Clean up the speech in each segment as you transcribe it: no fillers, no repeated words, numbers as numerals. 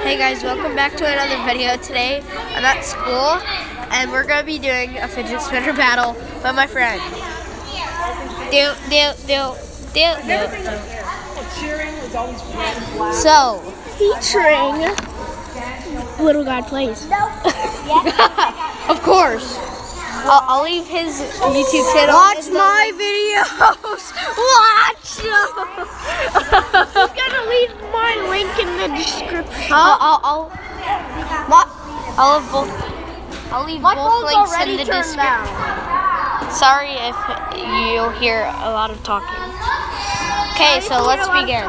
Hey guys, welcome back to another video. Today I'm at school and we're going to be doing a fidget spinner battle with my friend. So, featuring Little God Plays. of course, I'll leave his YouTube channel. Watch my videos. Watch them. I'm gonna leave my link in the description. I'll leave both links in the description. Sorry if you'll hear a lot of talking. Okay, so let's begin.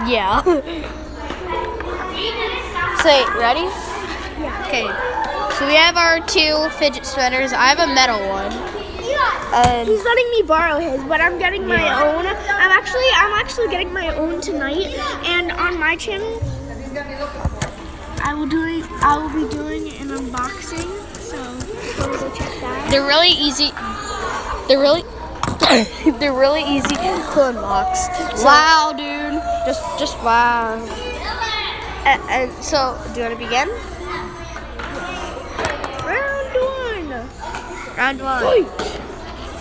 Yeah. So, ready? Yeah. Okay. So we have our two fidget spinners. I have a metal one. And He's letting me borrow his, but I'm getting my own. I'm actually getting my own tonight, and on my channel, I will be doing an unboxing. So go check that. they're really easy. They're really easy to unbox. So, Wow, dude. just wow. And so, do you want to begin? Round one.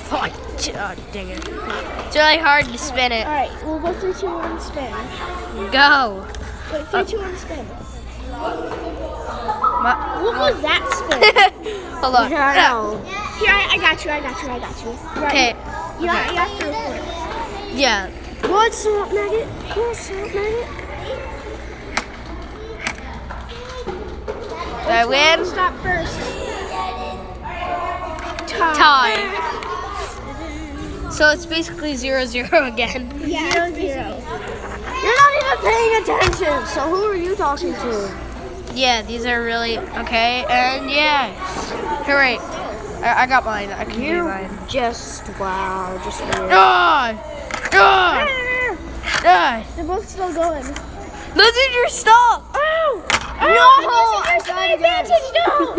Fight. Oh, dang it. It's really hard to spin it. Alright, we'll go 3, 2, 1, spin. Go. Wait, 3, 2, 1, spin. What was that spin? Hold on. Here, I got you. Right. Okay. You have to record. Yeah. What's up, Nugget? Did I win? Stop first. Tie. So it's basically 0-0 again. Yeah, 0-0. You're not even paying attention. So who are you talking to? Yeah, these are really okay. And yeah. Here, wait. I got mine. I can do mine. Just weird. Die! They're both still going. Listen, your stop! Oh! I got advantage. No!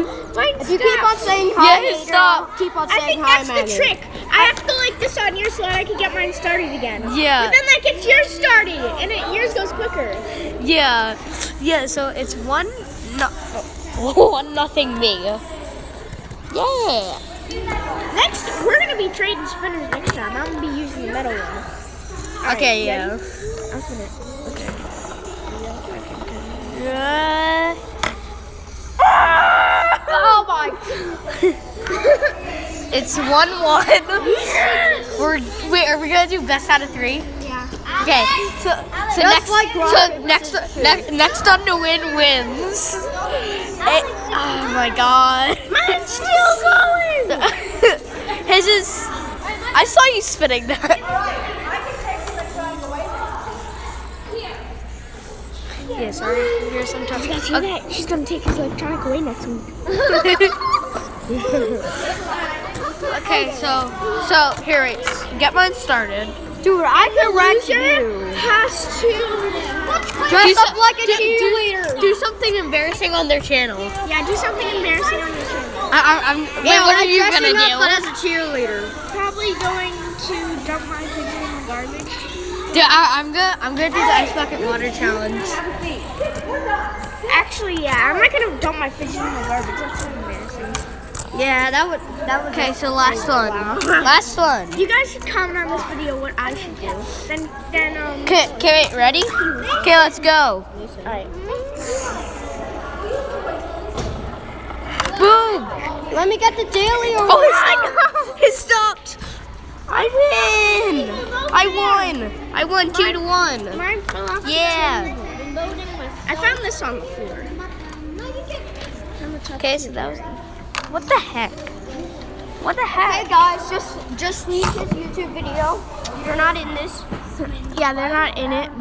If you keep on saying hi, Yeah, stop. keep on I saying think hi, that's the trick. I have to like this on yours so that I can get mine started again. Yeah. But then that gets yours started, and yours goes quicker. Yeah. Yeah, so it's 1-0 me. Yeah. Next, we're gonna be trading spinners next time. I'm gonna be using the metal one. All Okay, right, yeah. ready? I'll spin it. Okay. Oh my! It's 1-1. Are we gonna do best out of 3? Yeah. Okay. So next on to win wins. Oh my god. Mine's still going. His is. I saw you spinning that. Yeah, sorry. Here's some tough. See that? She's gonna take his electronic away next week. Okay, so here it's get mine started. Dude, I correct you. Has to Dress up like a cheerleader. Do something embarrassing on their channel. Yeah, do something embarrassing on your channel. Wait, what are you gonna do? But as a cheerleader. Probably going to dump my fidget in the garbage. Dude, I'm gonna do the ice bucket water challenge. Actually, yeah, I'm not gonna dump my fidget in the garbage. That's so embarrassing. Yeah, that would. Okay, so last one. Last one. You guys should comment on this video what I should do. Then Okay, wait, ready? Okay, let's go. Alright. Boom! Let me get the daily or Oh, he stopped. I win! I won 2-1. Mine fell off. Yeah. I found this on the floor. Okay, so that was. What the heck? What the heck? Hey guys, just leave this YouTube video. You're not in this. Yeah, they're not in it.